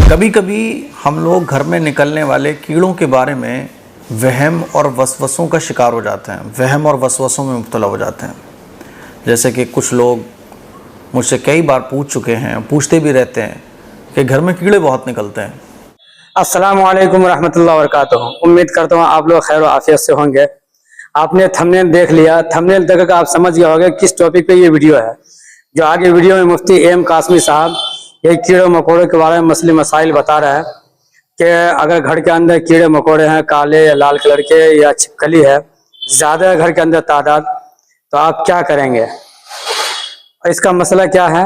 कभी कभी हम लोग घर में निकलने वाले कीड़ों के बारे में वहम और वसवसों का शिकार हो जाते हैं, वहम और वसवसों में मुब्तला हो जाते हैं। जैसे कि कुछ लोग मुझसे कई बार पूछ चुके हैं, पूछते भी रहते हैं कि घर में कीड़े बहुत निकलते हैं। अस्सलाम वालेकुम रहमतुल्लाहि व बरकातुहू। उम्मीद करता हूँ आप लोग खैर आफियत से होंगे। आपने थंबनेल देख लिया, थंबनेल देखकर आप समझ गए होंगे किस टॉपिक पे ये वीडियो है। जो आगे वीडियो में मुफ्ती एम कासमी साहब ये कीड़े मकोड़े के बारे में मसले मसाइल बता रहे हैं कि अगर घर के अंदर कीड़े मकोड़े हैं, काले या लाल कलर के या छिपकली है, ज़्यादा घर के अंदर तादाद, तो आप क्या करेंगे, इसका मसला क्या है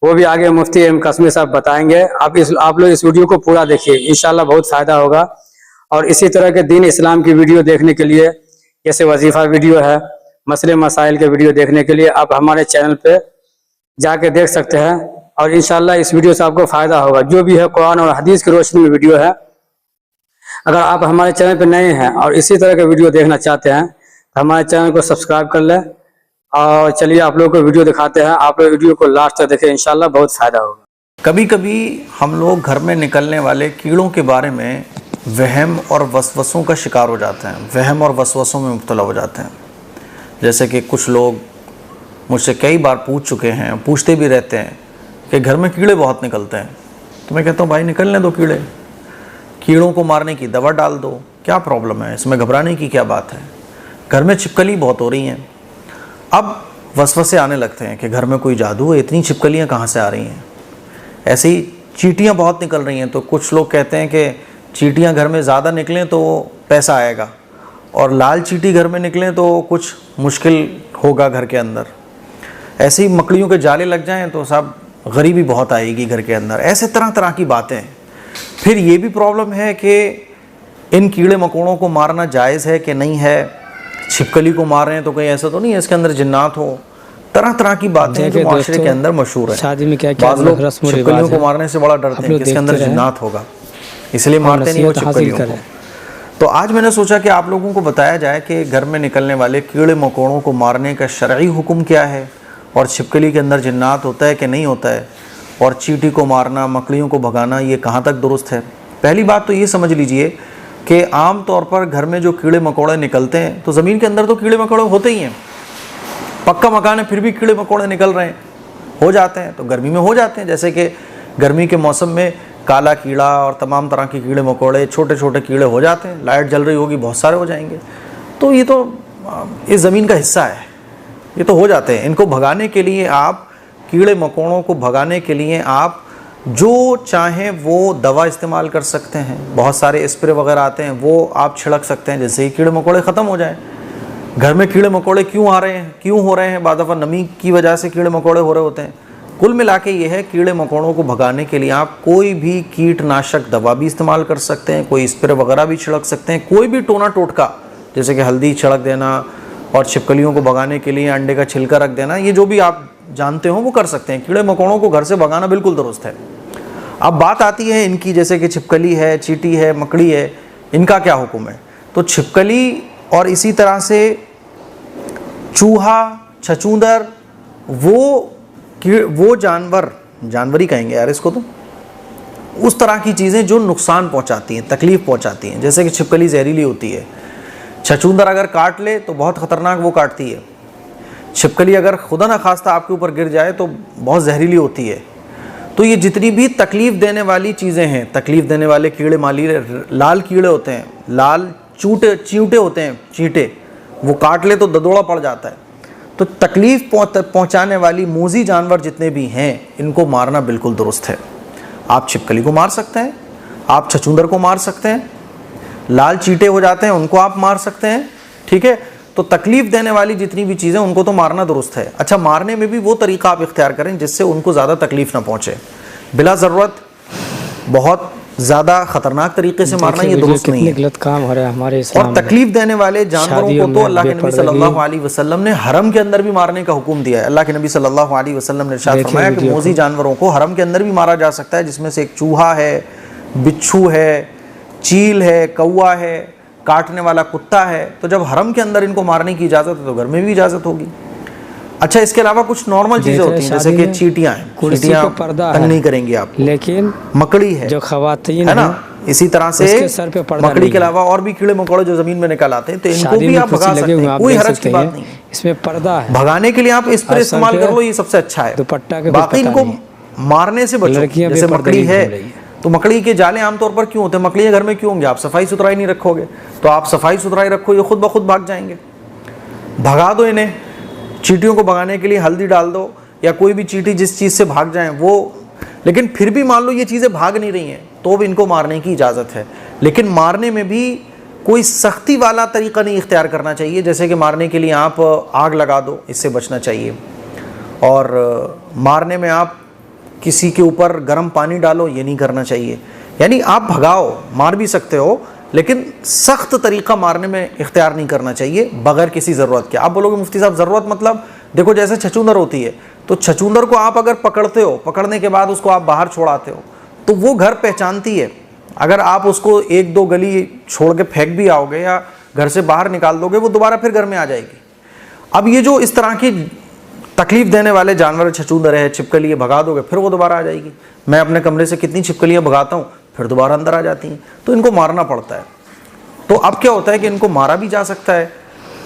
वो भी आगे मुफ्ती एम कासमी साहब बताएंगे। आप लोग इस वीडियो को पूरा देखिए, इंशाल्लाह बहुत फ़ायदा होगा। और इसी तरह के दीन इस्लाम की वीडियो देखने के लिए, जैसे वजीफ़ा वीडियो है, मसले मसाइल के वीडियो देखने के लिए आप हमारे चैनल पे जाके देख सकते हैं। और इंशाल्लाह इस वीडियो से आपको फ़ायदा होगा। जो भी है कुरान और हदीस की रोशनी में वीडियो है। अगर आप हमारे चैनल पर नए हैं और इसी तरह के वीडियो देखना चाहते हैं तो हमारे चैनल को सब्सक्राइब कर लें। और चलिए आप लोगों को वीडियो दिखाते हैं, आप लोग वीडियो को लास्ट तक देखें, इंशाल्लाह बहुत फ़ायदा होगा। कभी कभी हम लोग घर में निकलने वाले कीड़ों के बारे में वहम और वसवसों का शिकार हो जाते हैं, वहम और वसवसों में मुब्तला हो जाते हैं। जैसे कि कुछ लोग मुझसे कई बार पूछ चुके हैं, पूछते भी रहते हैं कि घर में कीड़े बहुत निकलते हैं। तो मैं कहता हूँ भाई निकलने दो कीड़े, कीड़ों को मारने की दवा डाल दो, क्या प्रॉब्लम है, इसमें घबराने की क्या बात है। घर में छिपकली बहुत हो रही हैं। अब वसवसे आने लगते हैं कि घर में कोई जादू है, इतनी छिपकलियाँ कहाँ से आ रही हैं। ऐसे ही चींटियाँ बहुत निकल रही हैं, तो कुछ लोग कहते हैं कि चींटियाँ घर में ज़्यादा निकलें तो पैसा आएगा, और लाल चींटी घर में निकलें तो कुछ मुश्किल होगा घर के अंदर। ऐसे ही मकड़ियों के जाले लग जाएं तो साहब गरीबी बहुत आएगी घर के अंदर। ऐसे तरह तरह की बातें। फिर ये भी प्रॉब्लम है कि इन कीड़े मकोड़ों को मारना जायज़ है कि नहीं है। छिपकली को मार रहे हैं तो कहीं ऐसा तो नहीं है इसके अंदर जिन्नात हो। तरह तरह की बातें हैं जो माशरे के अंदर मशहूर है। शादी में क्या क्या बाज़ लोग छिपकलियों को मारने से बड़ा डरते हैं कि इसके अंदर जिन्नात होगा, इसलिए मारते नहीं वो छिपकलियों को। तो आज मैंने सोचा कि आप लोगों को बताया जाए कि घर में निकलने वाले कीड़े मकोड़ों को मारने का शरई हुक्म क्या है, और छिपकली के अंदर जिन्नात होता है कि नहीं होता है, और चींटी को मारना, मकड़ियों को भगाना ये कहाँ तक दुरुस्त है। पहली बात तो ये समझ लीजिए कि आम तौर पर घर में जो कीड़े मकोड़े निकलते हैं तो ज़मीन के अंदर तो कीड़े मकोड़े होते ही हैं। पक्का मकान है फिर भी कीड़े मकोड़े निकल रहे हैं, हो जाते हैं, तो गर्मी में हो जाते हैं। जैसे कि गर्मी के मौसम में काला कीड़ा और तमाम तरह के कीड़े मकोड़े, छोटे छोटे कीड़े हो जाते हैं। लाइट जल रही होगी, बहुत सारे हो जाएंगे। तो ये तो इस ज़मीन का हिस्सा है, ये तो हो जाते हैं। इनको भगाने के लिए आप, कीड़े मकोड़ों को भगाने के लिए आप जो चाहें वो दवा इस्तेमाल कर सकते हैं। बहुत सारे स्प्रे वगैरह आते हैं, वो आप छिड़क सकते हैं, जिससे ही कीड़े मकोड़े ख़त्म हो जाएं। घर में कीड़े मकोड़े क्यों आ रहे हैं, क्यों हो रहे हैं, बाद दफ़ा नमी की वजह से कीड़े मकोड़े हो रहे होते हैं। कुल मिला के ये है, कीड़े मकोड़ों को भगाने के लिए आप कोई भी कीटनाशक दवा भी इस्तेमाल कर सकते हैं, कोई स्प्रे वगैरह भी छिड़क सकते हैं, कोई भी टोना टोटका, जैसे कि हल्दी छिड़क देना और छिपकलियों को भगाने के लिए अंडे का छिलका रख देना, ये जो भी आप जानते हो वो कर सकते हैं। कीड़े मकोड़ों को घर से भगाना बिल्कुल दुरुस्त है। अब बात आती है इनकी, जैसे कि छिपकली है, चींटी है, मकड़ी है, इनका क्या हुक्म है। तो छिपकली और इसी तरह से चूहा, छछूंदर, वो जानवर ही कहेंगे यार इसको, तो उस तरह की चीज़ें जो नुकसान पहुंचाती हैं, तकलीफ़ पहुंचाती हैं। जैसे कि छिपकली जहरीली होती है, छछूंदर अगर काट ले तो बहुत ख़तरनाक वो काटती है। छिपकली अगर खुदा न खास्ता आपके ऊपर गिर जाए तो बहुत जहरीली होती है। तो ये जितनी भी तकलीफ़ देने वाली चीज़ें हैं, तकलीफ़ देने वाले कीड़े माली, लाल कीड़े होते हैं, लाल चींटे होते हैं, चींटे, वो काट ले तो ददोड़ा पड़ जाता है। तो तकलीफ़ पहुँचाने वाली मूज़ी जानवर जितने भी हैं, इनको मारना बिल्कुल दुरुस्त है। आप छिपकली को मार सकते हैं, आप छछूंदर को मार सकते हैं, लाल चींटे हो जाते हैं उनको आप मार सकते हैं, ठीक है। तो तकलीफ़ देने वाली जितनी भी चीज़ें उनको तो मारना दुरुस्त है। अच्छा, मारने में भी वो तरीक़ा आप इख्तियार करें जिससे उनको ज़्यादा तकलीफ़ ना पहुँचे। बिला ज़रूरत बहुत ज़्यादा ख़तरनाक तरीके से मारना ये दुरुस्त नहीं है, गलत काम हो रहा है हमारे इस्लाम में। और तकलीफ़ देने वाले जानवरों को तो अल्लाह के नबी सल्लल्लाहु अलैहि वसल्लम ने हरम के अंदर भी मारने का हुक्म दिया है। अल्लाह के नबी सल्लल्लाहु अलैहि वसल्लम ने इरशाद फरमाया कि मोज़ी जानवरों को हरम के अंदर भी मारा जा सकता है, जिसमें से एक चूहा है, बिच्छू है, चील है, कौवा है, काटने वाला कुत्ता है। तो जब हरम के अंदर इनको मारने की इजाज़त है तो घर में भी इजाज़त होगी। अच्छा, इसके अलावा कुछ नॉर्मल चीजें होती हैं जैसे कि चींटियां हैं, चींटियां तंग नहीं करेंगी आपको, लेकिन मकड़ी है जो खवातीन है ना, इसी तरह से सर पे पर्दा मकड़ी के अलावा और भी कीड़े मकोड़े जो जमीन में निकल आते हैं तो इनको भी आप भगा सकते हैं, कोई हरज की बात नहीं है। इसमें पर्दा है, भगाने के लिए आप स्प्रे इस्तेमाल कर लो, ये सबसे अच्छा है। दुपट्टा के बाकी इनको मारने से बचो। जैसे मकड़ी है तो मकड़ी के जाले आमतौर पर क्यों होते हैं, मकड़ियाँ घर में क्यों होंगे, आप सफाई सुथराई नहीं रखोगे, तो आप सफाई सुथराई रखो, ये खुद ब खुद भाग जाएंगे। भगा दो इन्हें, चींटियों को भगाने के लिए हल्दी डाल दो या कोई भी चींटी जिस चीज़ से भाग जाए वो, लेकिन फिर भी मान लो ये चीज़ें भाग नहीं रही हैं तो भी इनको मारने की इजाज़त है, लेकिन मारने में भी कोई सख्ती वाला तरीका नहीं इख्तियार करना चाहिए। जैसे कि मारने के लिए आप आग लगा दो, इससे बचना चाहिए, और मारने में आप किसी के ऊपर गर्म पानी डालो, ये नहीं करना चाहिए। यानी आप भगाओ, मार भी सकते हो, लेकिन सख्त तरीका मारने में इख्तियार नहीं करना चाहिए बगैर किसी ज़रूरत के। आप बोलोगे मुफ्ती साहब ज़रूरत मतलब, देखो जैसे छछूंदर होती है तो छछूंदर को आप अगर पकड़ते हो, पकड़ने के बाद उसको आप बाहर छोड़ाते हो तो वो घर पहचानती है। अगर आप उसको एक दो गली छोड़ के फेंक भी आओगे या घर से बाहर निकाल दोगे, वो दोबारा फिर घर में आ जाएगी। अब ये जो इस तरह की तकलीफ देने वाले जानवर, छछूंदर है, छिपकली है, भगा दोगे फिर वो दोबारा आ जाएगी। मैं अपने कमरे से कितनी छिपकलियाँ भगाता हूँ, फिर दोबारा अंदर आ जाती हैं, तो इनको मारना पड़ता है। तो अब क्या होता है कि इनको मारा भी जा सकता है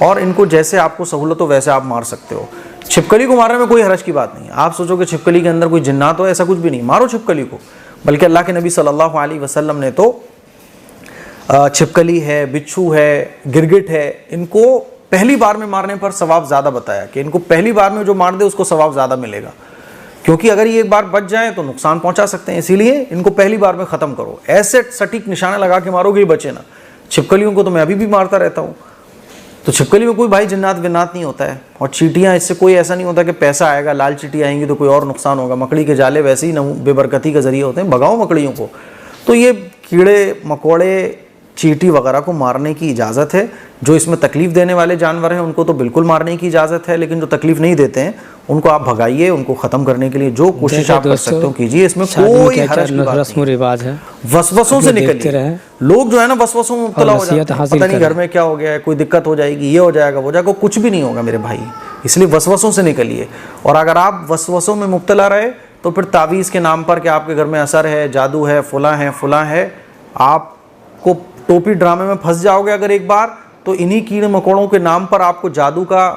और इनको जैसे आपको सहूलत हो वैसे आप मार सकते हो। छिपकली को मारने में कोई हरज की बात नहीं है। आप सोचो कि छिपकली के अंदर कोई जिन्नात हो, ऐसा कुछ भी नहीं, मारो छिपकली को। बल्कि अल्लाह के नबी सल्लल्लाहु अलैहि वसल्लम ने तो छिपकली है, बिच्छू है, गिरगिट है, इनको पहली बार में मारने पर सवाब ज़्यादा बताया कि इनको पहली बार में जो मार दे उसको सवाब ज़्यादा मिलेगा, क्योंकि अगर ये एक बार बच जाए तो नुकसान पहुंचा सकते हैं, इसीलिए इनको पहली बार में ख़त्म करो। ऐसे सटीक निशाना लगा के मारोगे ये बचे ना। छिपकलियों को तो मैं अभी भी मारता रहता हूँ, तो छिपकली में कोई भाई जिन्नात विन्नात नहीं होता है। और चींटियाँ, इससे कोई ऐसा नहीं होता कि पैसा आएगा, लाल चींटी आएंगी तो कोई और नुकसान होगा। मकड़ी के जाले वैसे ही बेबरकती का जरिए होते हैं, भगाओ मकड़ियों को। तो ये कीड़े मकोड़े, चींटी वगैरह को मारने की इजाज़त है। जो इसमें तकलीफ़ देने वाले जानवर हैं उनको तो बिल्कुल मारने की इजाज़त है, लेकिन जो तकलीफ़ नहीं देते हैं उनको आप भगाइए, उनको ख़त्म करने के लिए जो कोशिश आप कर सकते हो कीजिए। इसमें कोई हरज की बात नहीं। वसवसों से निकलिए। लोग जो है ना वसवसों में मुब्तला हो जाते हैं, पता नहीं घर में क्या हो गया है, कोई दिक्कत हो जाएगी, ये हो जाएगा, वो जाएगा, कुछ भी नहीं होगा मेरे भाई। इसलिए वसवसों से निकलिए। और अगर आप वसवसों में मुब्तला रहे तो फिर तावीज़ के नाम पर कि आपके घर में असर है, जादू है, फलां है, आपको टोपी ड्रामे में फंस जाओगे अगर एक बार, तो इन्हीं कीड़े मकोड़ों के नाम पर आपको जादू का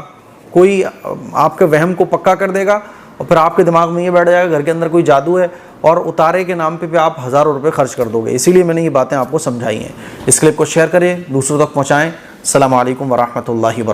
कोई आपके वहम को पक्का कर देगा और फिर आपके दिमाग में ये बैठ जाएगा घर के अंदर कोई जादू है, और उतारे के नाम पे आप हज़ारों रुपए खर्च कर दोगे। इसीलिए मैंने ये बातें आपको समझाई हैं। इस क्लिप को शेयर करें, दूसरों तक पहुँचाएँ। अस्सलामु अलैकुम वरहमतुल्लाहि वबरकातुहू।